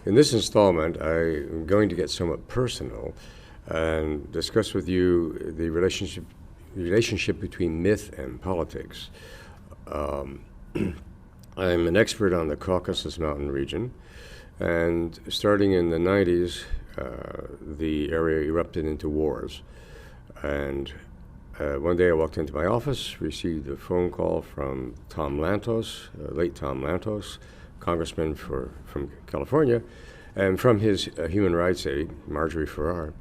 In this installment, I'm going to get somewhat personal and discuss with you the relationship between myth and politics. I'm an expert on the Caucasus Mountain region, and starting in the 90s, the area erupted into wars. And one day I walked into my office, received a phone call from Tom Lantos, late Tom Lantos, congressman from California, and from his human rights aide, Marjorie Farrar,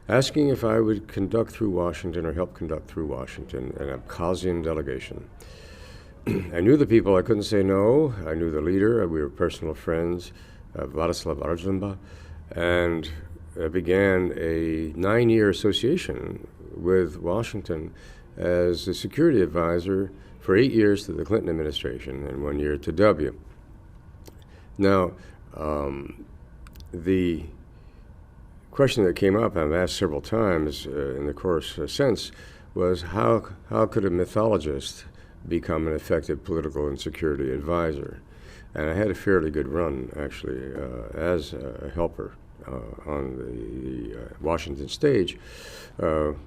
asking if I would conduct through Washington or help conduct through Washington an Abkhazian delegation. I knew the people, I couldn't say no. I knew the leader, we were personal friends, Vladislav Arjumba, and began a 9-year association with Washington as a security advisor for 8 years to the Clinton administration and 1 year to W. Now, the question that came up, I've asked several times in the course since, was how could a mythologist become an effective political and security advisor? And I had a fairly good run, actually, as a helper on the Washington stage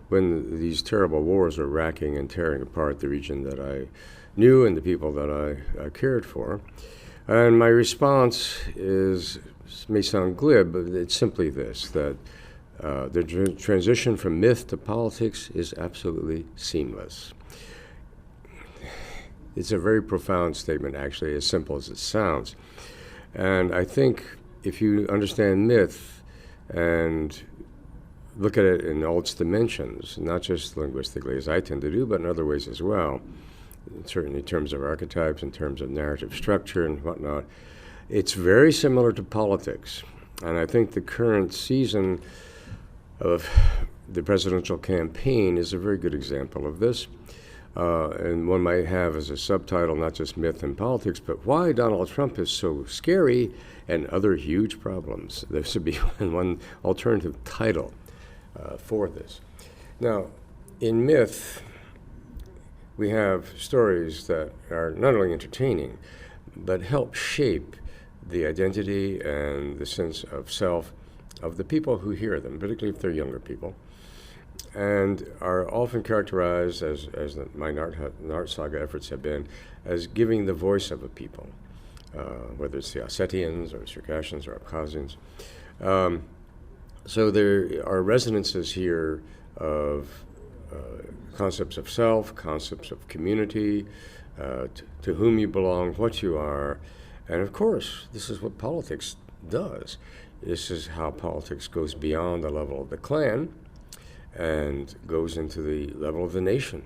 when these terrible wars were racking and tearing apart the region that I knew and the people that I cared for. And my response may sound glib, but it's simply this, that the transition from myth to politics is absolutely seamless. It's a very profound statement, actually, as simple as it sounds. And I think if you understand myth and look at it in all its dimensions, not just linguistically, as I tend to do, but in other ways as well, certainly in terms of archetypes, in terms of narrative structure and whatnot, it's very similar to politics. And I think the current season of the presidential campaign is a very good example of this. And one might have as a subtitle not just myth and politics, but why Donald Trump is so scary and other huge problems. There should be one alternative title for this. Now, in myth, we have stories that are not only entertaining, but help shape the identity and the sense of self of the people who hear them, particularly if they're younger people, and are often characterized, as my Nart Saga efforts have been, as giving the voice of a people, whether it's the Ossetians or Circassians or Abkhazians. So there are resonances here of concepts of self, concepts of community, to whom you belong, what you are. And of course, this is what politics does. This is how politics goes beyond the level of the clan and goes into the level of the nation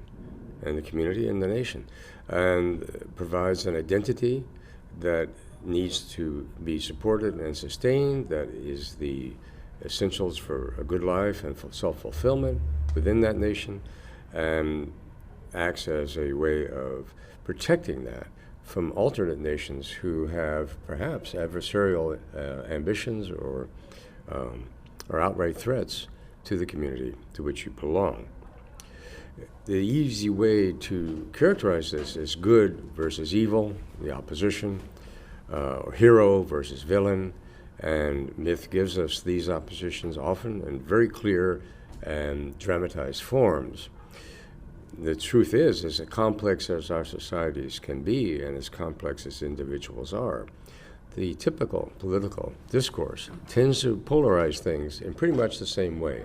and the community and the nation, and provides an identity that needs to be supported and sustained, that is the essentials for a good life and for self-fulfillment within that nation, and acts as a way of protecting that from alternate nations who have perhaps adversarial ambitions or outright threats to the community to which you belong. The easy way to characterize this is good versus evil, the opposition, or hero versus villain, and myth gives us these oppositions often in very clear and dramatized forms. The truth is, as complex as our societies can be and as complex as individuals are, the typical political discourse tends to polarize things in pretty much the same way.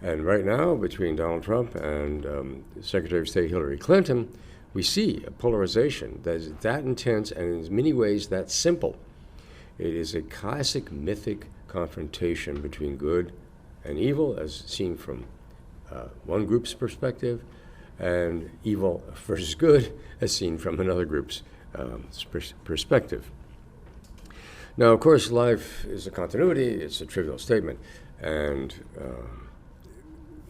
And right now, between Donald Trump and Secretary of State Hillary Clinton, we see a polarization that is that intense and in many ways that simple. It is a classic mythic confrontation between good and evil, as seen from one group's perspective, and evil versus good, as seen from another group's perspective. Now, of course, life is a continuity. It's a trivial statement. And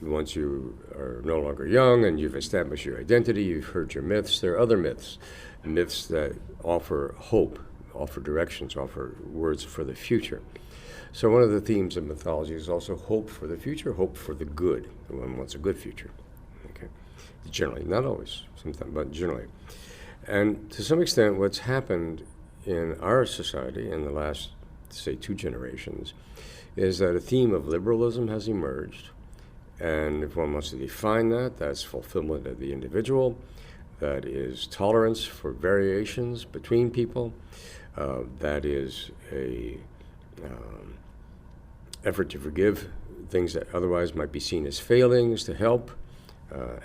once you are no longer young and you've established your identity, you've heard your myths, there are other myths, myths that offer hope, offer directions, offer words for the future. So one of the themes of mythology is also hope for the future, hope for the good. One wants a good future. Okay, generally, not always, sometimes, but generally. And to some extent, what's happened in our society in the last say 2 generations, is that a theme of liberalism has emerged. And if one wants to define that, that's fulfillment of the individual, that is tolerance for variations between people, that is a effort to forgive things that otherwise might be seen as failings, to help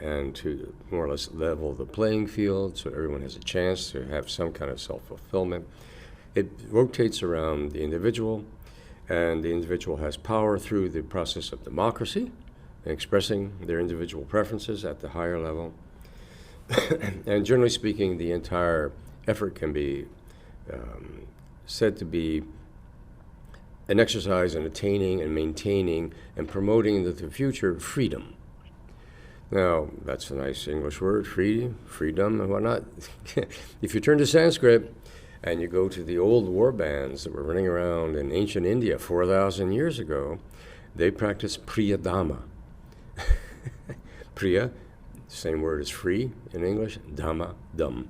and to more or less level the playing field so everyone has a chance to have some kind of self-fulfillment. It rotates around the individual, and the individual has power through the process of democracy, expressing their individual preferences at the higher level. And generally speaking, the entire effort can be said to be an exercise in attaining and maintaining and promoting into the future freedom. Now, that's a nice English word, freedom, and whatnot. If you turn to Sanskrit and you go to the old war bands that were running around in ancient India 4,000 years ago, they practiced priyadama. Priya, same word as free in English, dhamma, dham,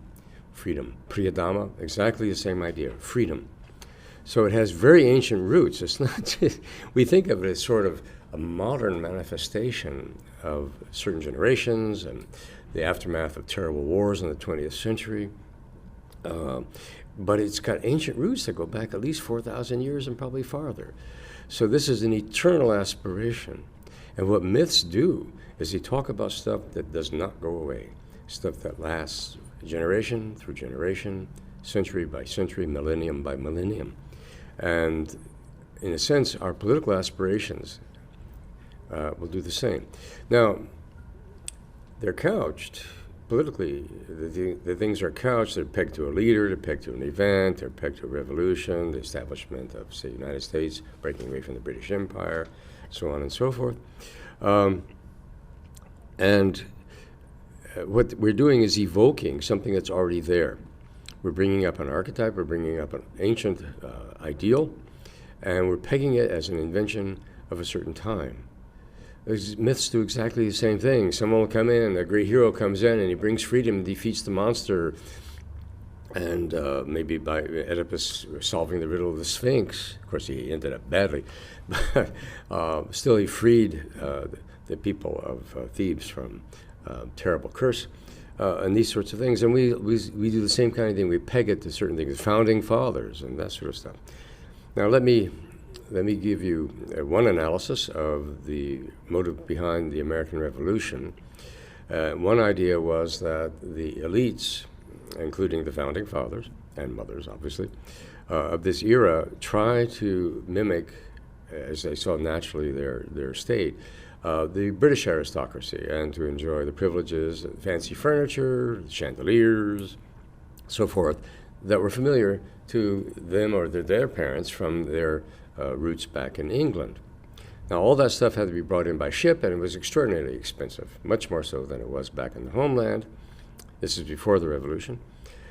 freedom. Priyadama, exactly the same idea, freedom. So it has very ancient roots. It's not just, we think of it as sort of a modern manifestation of certain generations and the aftermath of terrible wars in the 20th century. But it's got ancient roots that go back at least 4,000 years and probably farther. So this is an eternal aspiration. And what myths do is they talk about stuff that does not go away, stuff that lasts generation through generation, century by century, millennium by millennium. And in a sense, our political aspirations will do the same. Now, they're couched politically. The things are couched. They're pegged to a leader, they're pegged to an event, they're pegged to a revolution, the establishment of, say, the United States, breaking away from the British Empire, so on and so forth. And what we're doing is evoking something that's already there. We're bringing up an archetype, we're bringing up an ancient ideal, and we're pegging it as an invention of a certain time. These myths do exactly the same thing. Someone will come in, a great hero comes in, and he brings freedom, defeats the monster, and maybe by Oedipus solving the riddle of the Sphinx. Of course, he ended up badly, but still he freed the people of Thebes from terrible curse. And these sorts of things. And we do the same kind of thing. We peg it to certain things, founding fathers and that sort of stuff. Now let me give you one analysis of the motive behind the American Revolution. One idea was that the elites, including the founding fathers and mothers, obviously, of this era, try to mimic, as they saw naturally their state, the British aristocracy, and to enjoy the privileges, fancy furniture, chandeliers, so forth, that were familiar to them or their parents from their roots back in England. Now, all that stuff had to be brought in by ship, and it was extraordinarily expensive, much more so than it was back in the homeland. This is before the Revolution.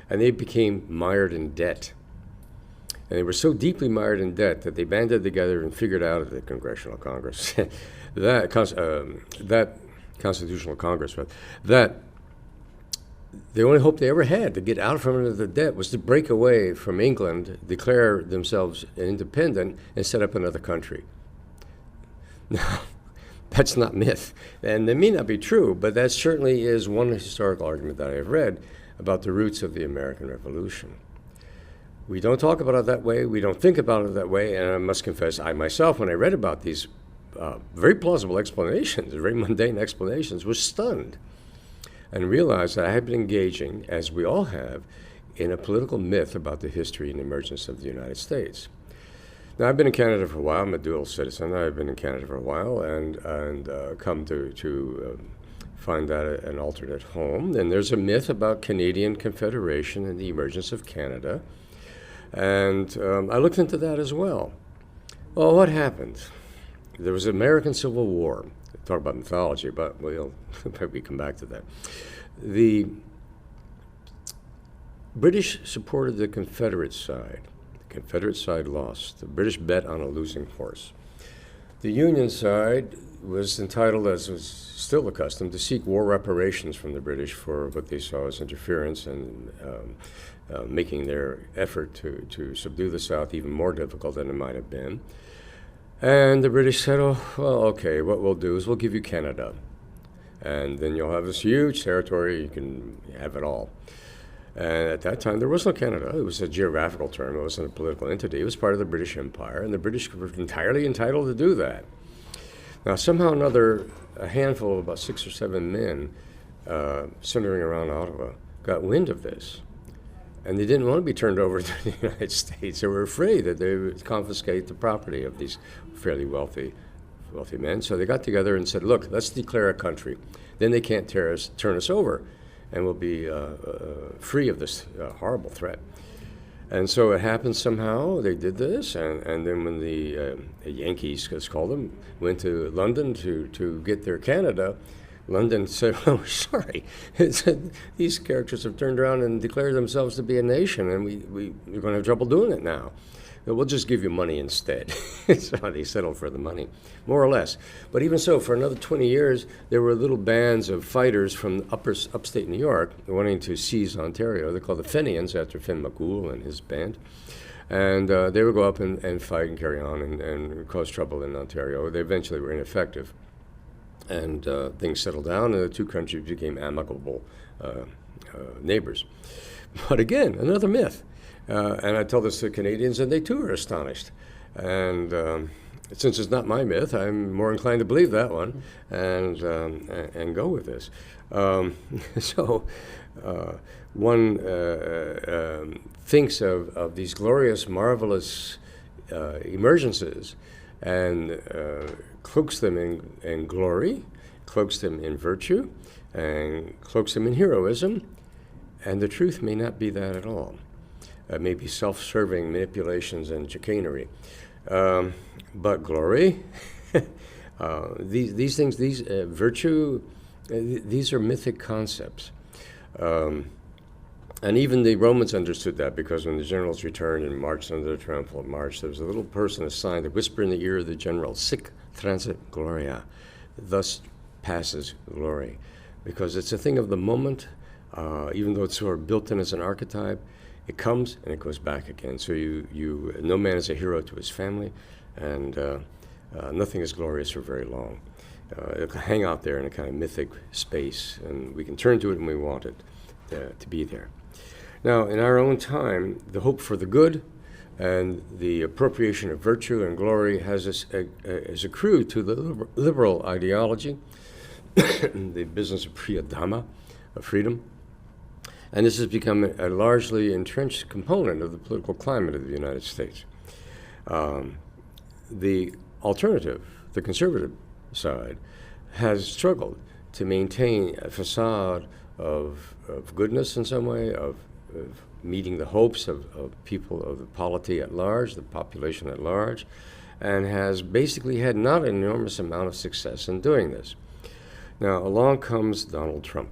And they became mired in debt. And they were so deeply mired in debt that they banded together and figured out at the Congressional Congress, that Constitutional Congress, that the only hope they ever had to get out from under the debt was to break away from England, declare themselves independent, and set up another country. Now, that's not myth, and it may not be true, but that certainly is one historical argument that I've read about the roots of the American Revolution. We don't talk about it that way, we don't think about it that way, and I must confess, I myself, when I read about these very plausible explanations, very mundane explanations, was stunned and realized that I had been engaging, as we all have, in a political myth about the history and emergence of the United States. Now, I've been in Canada for a while. I'm a dual citizen. I've been in Canada for a while and come to find that an alternate home. And there's a myth about Canadian Confederation and the emergence of Canada. And I looked into that as well. Well, what happened? There was an American Civil War. Talk about mythology, but we'll maybe come back to that. The British supported the Confederate side. The Confederate side lost. The British bet on a losing horse. The Union side was entitled, as was still the custom, to seek war reparations from the British for what they saw as interference and making their effort to subdue the South even more difficult than it might have been. And the British said, oh, well, okay, what we'll do is we'll give you Canada. And then you'll have this huge territory, you can have it all. And at that time, there was no Canada. It was a geographical term. It wasn't a political entity. It was part of the British Empire, and the British were entirely entitled to do that. Now, somehow or another, a handful of about 6 or 7 men centering around Ottawa got wind of this. And they didn't want to be turned over to the United States. They were afraid that they would confiscate the property of these fairly wealthy men. So they got together and said, look, let's declare a country. Then they can't turn us over, and we'll be free of this horrible threat. And so it happened somehow. They did this, and then when the Yankees, let's call them, went to London to get their Canada, London said, oh, sorry, these characters have turned around and declared themselves to be a nation, and we're going to have trouble doing it now. We'll just give you money instead. So they settled for the money, more or less. But even so, for another 20 years, there were little bands of fighters from upstate New York wanting to seize Ontario. They're called the Fenians, after Finn McCool and his band. And they would go up and fight and carry on and cause trouble in Ontario. They eventually were ineffective. And things settled down, and the two countries became amicable neighbors. But again, another myth. And I tell this to Canadians, and they too are astonished. And since it's not my myth, I'm more inclined to believe that one and go with this. So one thinks of these glorious, marvelous emergences and cloaks them in glory, cloaks them in virtue, and cloaks them in heroism. And the truth may not be that at all. May be self-serving manipulations and chicanery. But glory, these things, virtue, these are mythic concepts. And even the Romans understood that, because when the generals returned and marched under the triumphal march, there was a little person assigned to whisper in the ear of the general, sic transit gloria, thus passes glory. Because it's a thing of the moment, even though it's sort of built in as an archetype, it comes and it goes back again. So no man is a hero to his family, and nothing is glorious for very long. It'll hang out there in a kind of mythic space, and we can turn to it when we want it to be there. Now, in our own time, the hope for the good and the appropriation of virtue and glory has accrued to the liberal ideology, the business of Priya Dhamma, of freedom. And this has become a largely entrenched component of the political climate of the United States. The alternative, the conservative side, has struggled to maintain a facade of goodness in some way, of meeting the hopes of people, of the polity at large, the population at large, and has basically had not an enormous amount of success in doing this. Now, along comes Donald Trump.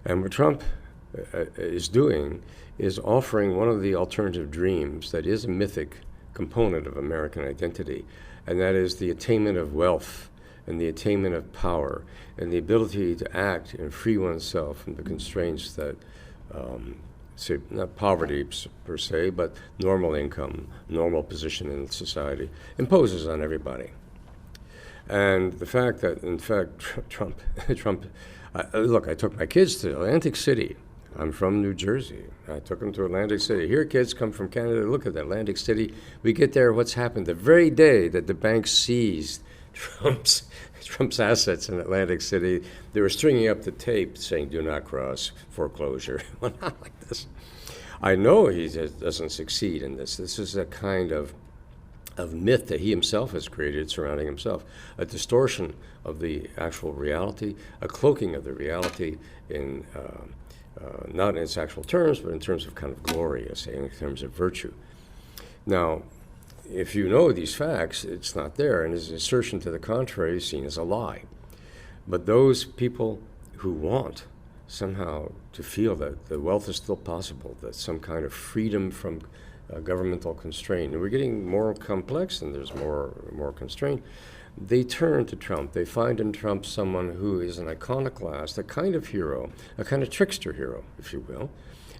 And what Trump is doing is offering one of the alternative dreams that is a mythic component of American identity, and that is the attainment of wealth and the attainment of power and the ability to act and free oneself from the constraints that, say, not poverty per se, but normal income, normal position in society imposes on everybody. And the fact that, in fact, Trump, look, I took my kids to Atlantic City. I'm from New Jersey. I took them to Atlantic City. Here, kids come from Canada. Look at Atlantic City. We get there, what's happened? The very day that the bank seized Trump's assets in Atlantic City, they were stringing up the tape saying, do not cross, foreclosure. Well, not like this. I know he doesn't succeed in this. This is a kind of myth that he himself has created surrounding himself, a distortion of the actual reality, a cloaking of the reality in not in its actual terms, but in terms of kind of glory, I say, in terms of virtue. Now, if you know these facts, it's not there, and his assertion to the contrary is seen as a lie. But those people who want somehow to feel that the wealth is still possible, that some kind of freedom from governmental constraint, and we're getting more complex and there's more constraint, they turn to Trump. They find in Trump someone who is an iconoclast, a kind of hero, a kind of trickster hero, if you will.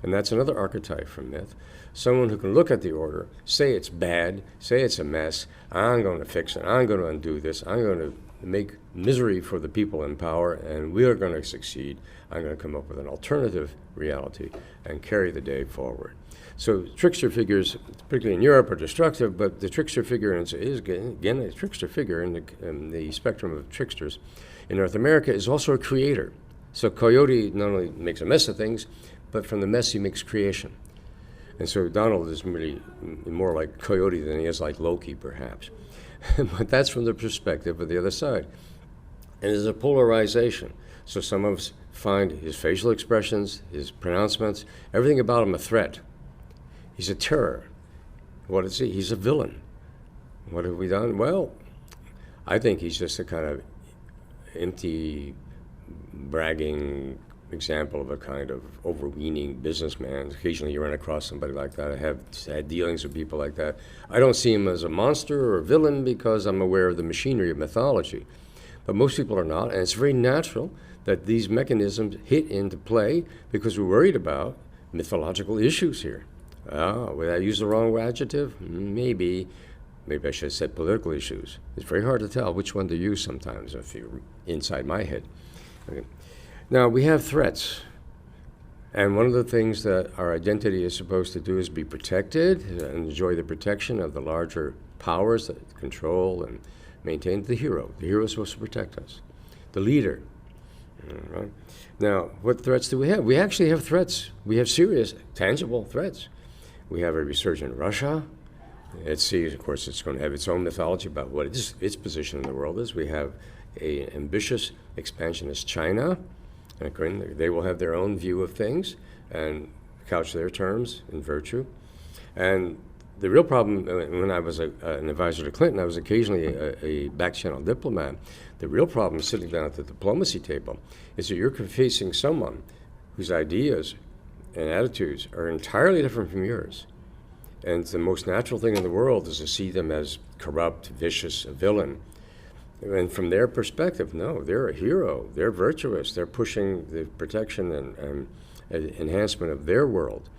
And that's another archetype from myth. Someone who can look at the order, say it's bad, say it's a mess, I'm going to fix it, I'm going to undo this, I'm going to make misery for the people in power, and we are going to succeed. I'm going to come up with an alternative reality and carry the day forward. So trickster figures, particularly in Europe, are destructive, but the trickster figure is again a trickster figure in the spectrum of tricksters. In North America is also a creator. So Coyote not only makes a mess of things, but from the mess he makes creation. And so Donald is really more like Coyote than he is like Loki, perhaps. But that's from the perspective of the other side. And there's a polarization. So some of us find his facial expressions, his pronouncements, everything about him a threat. He's a terror. What is he? He's a villain. What have we done? Well, I think he's just a kind of empty, bragging example of a kind of overweening businessman. Occasionally you run across somebody like that. I have had dealings with people like that. I don't see him as a monster or a villain because I'm aware of the machinery of mythology. But most people are not, and it's very natural that these mechanisms hit into play because we're worried about mythological issues here. Would I use the wrong adjective? Maybe. Maybe I should have said political issues. It's very hard to tell which one to use sometimes if you're inside my head. Okay. Now, we have threats. And one of the things that our identity is supposed to do is be protected and enjoy the protection of the larger powers that control and maintain the hero. The hero is supposed to protect us. The leader. All right. Now, what threats do we have? We actually have threats. We have serious, tangible threats. We have a resurgent Russia. Of course, it's going to have its own mythology about what its position in the world is. We have an ambitious expansionist China. And they will have their own view of things and couch their terms in virtue. And the real problem, when I was an advisor to Clinton, I was occasionally a back-channel diplomat. The real problem sitting down at the diplomacy table is that you're facing someone whose ideas and attitudes are entirely different from yours. And the most natural thing in the world is to see them as corrupt, vicious, a villain. And from their perspective, no, they're a hero. They're virtuous. They're pushing the protection and enhancement of their world.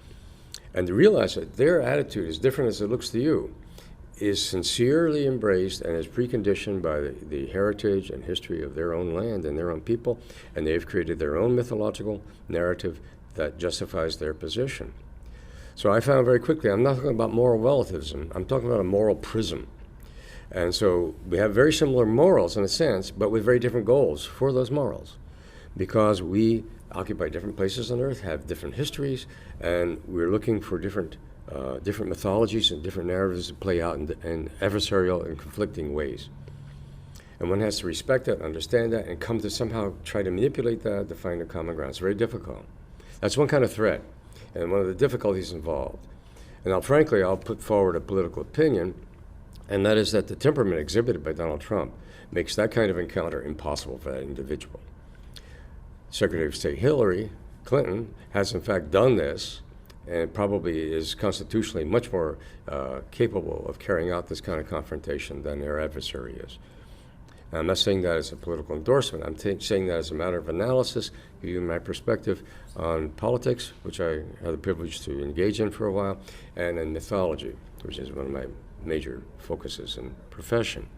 And to realize that their attitude, as different as it looks to you, is sincerely embraced and is preconditioned by the heritage and history of their own land and their own people, and they've created their own mythological narrative that justifies their position. So I found very quickly, I'm not talking about moral relativism, I'm talking about a moral prism. And so we have very similar morals in a sense, but with very different goals for those morals, because we occupy different places on Earth, have different histories, and we're looking for different mythologies and different narratives to play out in adversarial and conflicting ways. And one has to respect that, understand that, and come to somehow try to manipulate that to find a common ground. It's very difficult. That's one kind of threat, and one of the difficulties involved. And now, frankly, I'll put forward a political opinion, and that is that the temperament exhibited by Donald Trump makes that kind of encounter impossible for that individual. Secretary of State Hillary Clinton has in fact done this and probably is constitutionally much more capable of carrying out this kind of confrontation than their adversary is. Now, I'm not saying that as a political endorsement. I'm saying that as a matter of analysis, giving you my perspective on politics, which I had the privilege to engage in for a while, and in mythology, which is one of my major focuses in profession.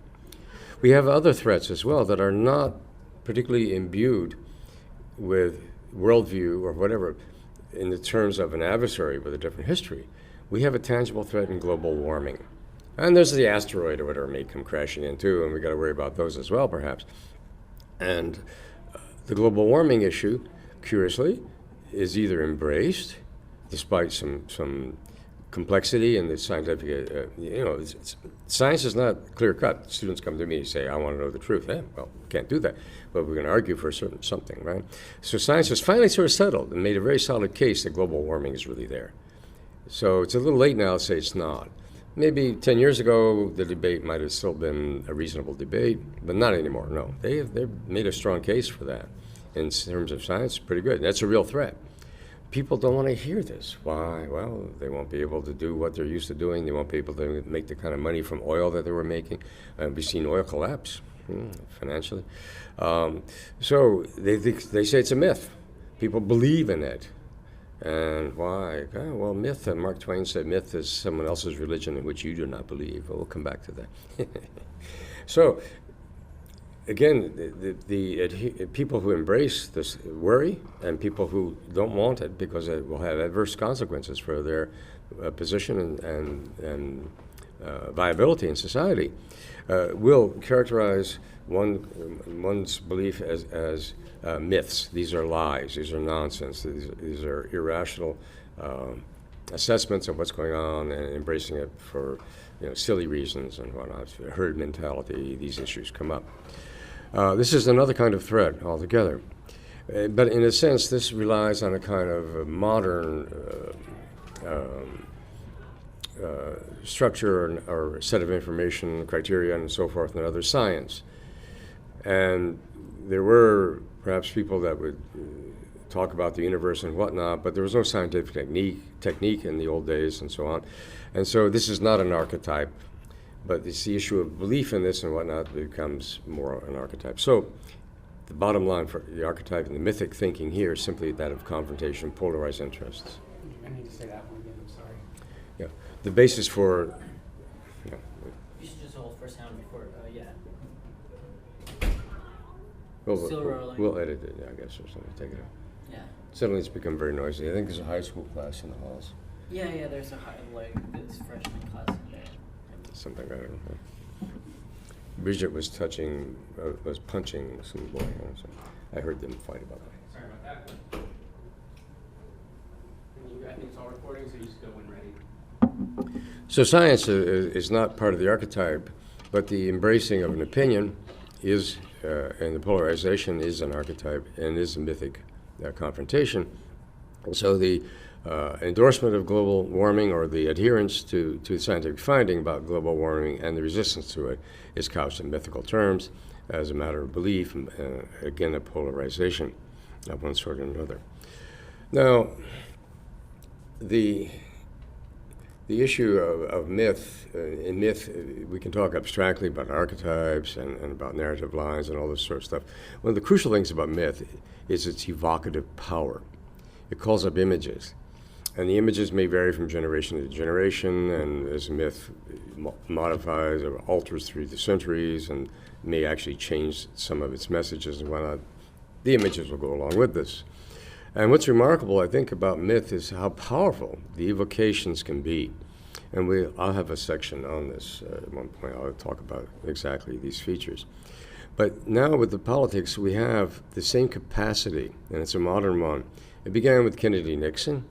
We have other threats as well that are not particularly imbued with worldview or whatever in the terms of an adversary with a different history. We have a tangible threat in global warming. And there's the asteroid or whatever may come crashing in too, and we got to worry about those as well perhaps. And the global warming issue, curiously, is either embraced, despite some complexity in the scientific, science is not clear-cut. Students come to me and say, I want to know the truth. Well, can't do that, but we're going to argue for a certain something, right? So science has finally sort of settled and made a very solid case that global warming is really there. So it's a little late now to say it's not. Maybe 10 years ago, the debate might have still been a reasonable debate, but not anymore, no. They've made a strong case for that. In terms of science, pretty good. That's a real threat. People don't want to hear this. Why? Well, they won't be able to do what they're used to doing. They won't be able to make the kind of money from oil that they were making. We've seen oil collapse. financially. So they say it's a myth. People believe in it. And why? Oh, well, myth, Mark Twain said myth is someone else's religion in which you do not believe. Well, we'll come back to that. So, again, the people who embrace this worry and people who don't want it because it will have adverse consequences for their position and viability in society will characterize one's belief as myths. These are lies. These are nonsense. These are irrational assessments of what's going on and embracing it for silly reasons and whatnot. Herd mentality. These issues come up. This is another kind of threat altogether. But in a sense, this relies on a kind of modern structure or set of information, criteria, and so forth, and other science. And there were perhaps people that would talk about the universe and whatnot, but there was no scientific technique in the old days and so on. And so this is not an archetype, but it's the issue of belief in this and whatnot becomes more an archetype. So the bottom line for the archetype and the mythic thinking here is simply that of confrontation, polarized interests. I need to say that one again, I'm sorry. Yeah, the basis for... You should just hold for sound before, yeah. We'll, Still rolling. we'll edit it, I guess, or something. Take it out. Yeah. Suddenly it's become very noisy. I think there's a high school class in the halls. Yeah, there's a this freshman class in there. Something, I don't know. Bridget was punching some boy. So I heard them fight about that. Sorry about that. I think it's all recording, so you just go when ready. So science is not part of the archetype, but the embracing of an opinion is, and the polarization is an archetype and is a mythic confrontation. So the endorsement of global warming or the adherence to scientific finding about global warming and the resistance to it is couched in mythical terms as a matter of belief, again, a polarization of one sort or another. Now, the issue of myth, in myth, we can talk abstractly about archetypes and about narrative lines and all this sort of stuff. One of the crucial things about myth is its evocative power. It calls up images. And the images may vary from generation to generation, and as myth modifies or alters through the centuries and may actually change some of its messages and whatnot, the images will go along with this. And what's remarkable, I think, about myth is how powerful the evocations can be. And I'll have a section on this at one point. I'll talk about exactly these features. But now with the politics, we have the same capacity, and it's a modern one. It began with Kennedy-Nixon,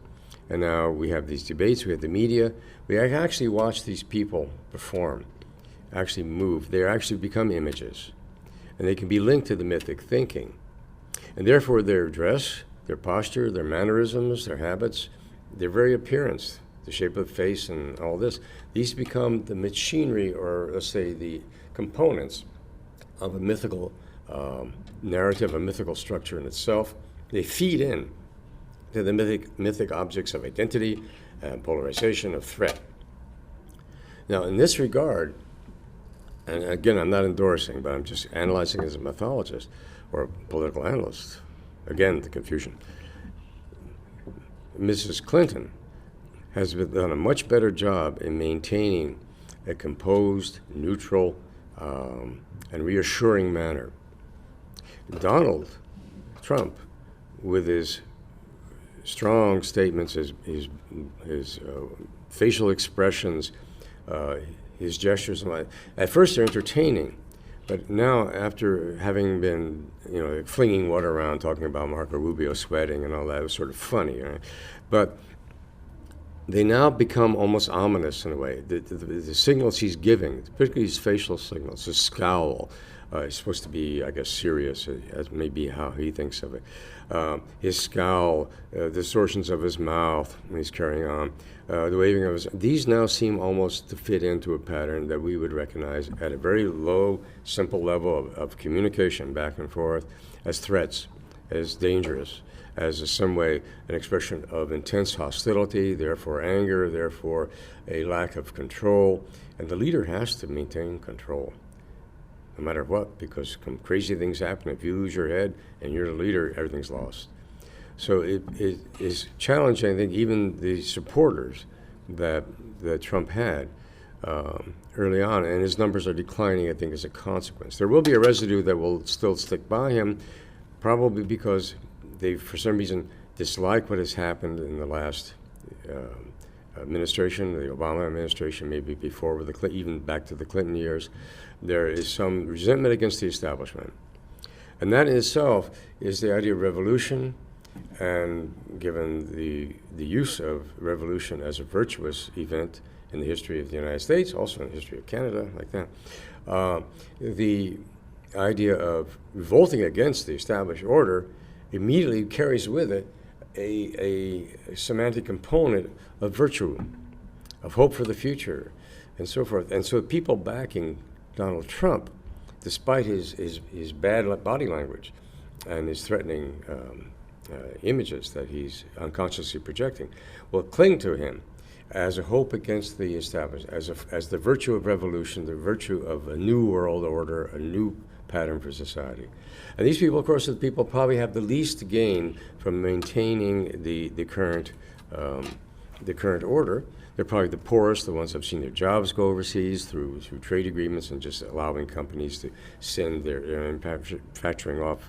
and now we have these debates, we have the media. We actually watch these people perform, actually move. They actually become images, and they can be linked to the mythic thinking. And therefore their dress, their posture, their mannerisms, their habits, their very appearance, the shape of the face and all this, these become the machinery, or let's say the components of a mythical narrative, a mythical structure in itself. They feed in to the mythic objects of identity and polarization, of threat. Now, in this regard, and again, I'm not endorsing, but I'm just analyzing as a mythologist or a political analyst. Again, the confusion. Mrs. Clinton has done a much better job in maintaining a composed, neutral, and reassuring manner. Donald Trump, with his strong statements, his facial expressions, his gestures, at first they're entertaining, but now after having been, flinging water around, talking about Marco Rubio sweating and all that, it was sort of funny, right? But they now become almost ominous in a way. The signals he's giving, particularly his facial signals, his scowl, is supposed to be, I guess, serious, as maybe how he thinks of it. His scowl, distortions of his mouth when he's carrying on, the waving of his... These now seem almost to fit into a pattern that we would recognize at a very low, simple level of communication back and forth as threats, as dangerous, as in some way an expression of intense hostility, therefore anger, therefore a lack of control. And the leader has to maintain control. no matter what, because crazy things happen. If you lose your head and you're the leader, everything's lost. So it is challenging, I think, even the supporters that Trump had early on, and his numbers are declining, I think, as a consequence. There will be a residue that will still stick by him, probably because they, for some reason, dislike what has happened in the last administration, the Obama administration, maybe before, with the even back to the Clinton years. There is some resentment against the establishment. And that in itself is the idea of revolution, and given the use of revolution as a virtuous event in the history of the United States, also in the history of Canada, like that, the idea of revolting against the established order immediately carries with it a semantic component of virtue, of hope for the future, and so forth. And so people backing Donald Trump, despite his bad body language and his threatening images that he's unconsciously projecting, will cling to him as a hope against the established, as the virtue of revolution, the virtue of a new world order, a new pattern for society. And these people, of course, are the people probably have the least to gain from maintaining the current order. They're probably the poorest, the ones who have seen their jobs go overseas through trade agreements and just allowing companies to send their manufacturing off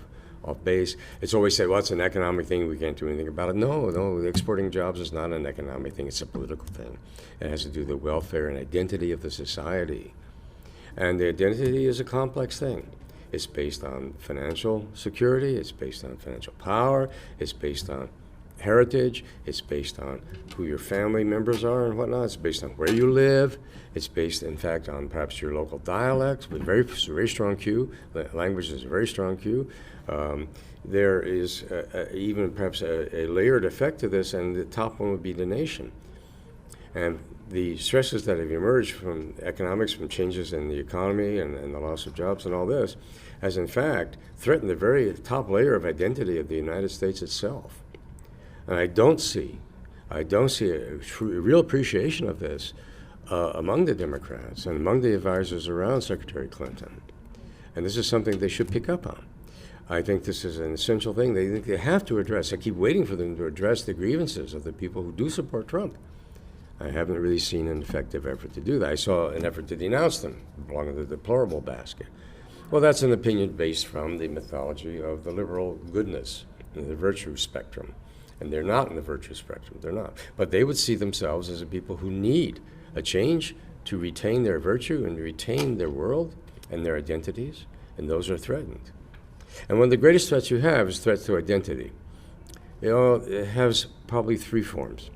base. It's always said, well, it's an economic thing, we can't do anything about it. No, exporting jobs is not an economic thing, it's a political thing. It has to do with the welfare and identity of the society. And the identity is a complex thing. It's based on financial security, it's based on financial power, it's based on heritage, it's based on who your family members are and whatnot, it's based on where you live, it's based, in fact, on perhaps your local dialects with very strong cue. Language is a very strong cue. There is even perhaps a layered effect to this, and the top one would be the nation. And the stresses that have emerged from economics, from changes in the economy and the loss of jobs and all this, has in fact threatened the very top layer of identity of the United States itself. And I don't see a real appreciation of this among the Democrats and among the advisors around Secretary Clinton. And this is something they should pick up on. I think this is an essential thing they think they have to address. I keep waiting for them to address the grievances of the people who do support Trump. I haven't really seen an effective effort to do that. I saw an effort to denounce them, belonging to the deplorable basket. Well, that's an opinion based from the mythology of the liberal goodness and the virtue spectrum. And they're not in the virtue spectrum, they're not. But they would see themselves as a people who need a change to retain their virtue and retain their world and their identities, and those are threatened. And one of the greatest threats you have is threats to identity. It has probably three forms.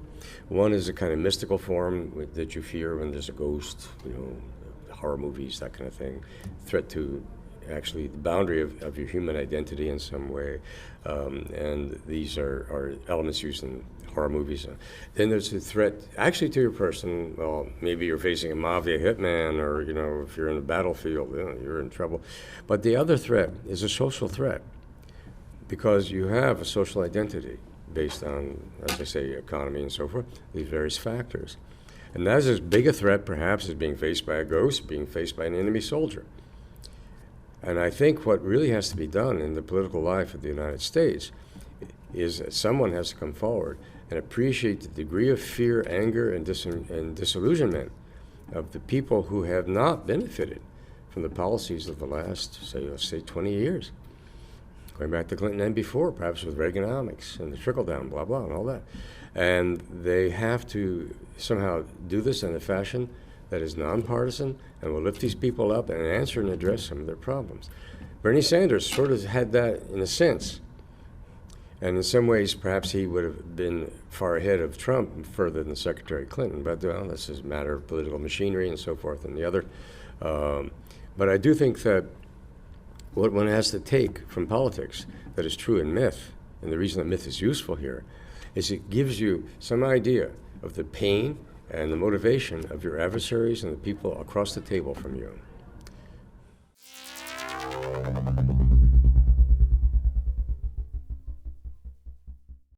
One is a kind of mystical form that you fear when there's a ghost, horror movies, that kind of thing. Threat to actually the boundary of your human identity in some way. And these are elements used in horror movies. Then there's a threat actually to your person. Well, maybe you're facing a mafia hitman, or if you're in the battlefield, you're in trouble. But the other threat is a social threat, because you have a social identity based on, as I say, economy and so forth, these various factors. And that is as big a threat, perhaps, as being faced by a ghost, being faced by an enemy soldier. And I think what really has to be done in the political life of the United States is that someone has to come forward and appreciate the degree of fear, anger, and disillusionment of the people who have not benefited from the policies of the last, say 20 years. Going back to Clinton and before, perhaps with Reaganomics and the trickle-down, blah, blah, and all that. And they have to somehow do this in a fashion that is nonpartisan and will lift these people up and answer and address some of their problems. Bernie Sanders sort of had that in a sense. And in some ways, perhaps he would have been far ahead of Trump, further than Secretary Clinton. But this is a matter of political machinery and so forth and the other. But I do think that what one has to take from politics that is true in myth, and the reason that myth is useful here, is it gives you some idea of the pain and the motivation of your adversaries and the people across the table from you.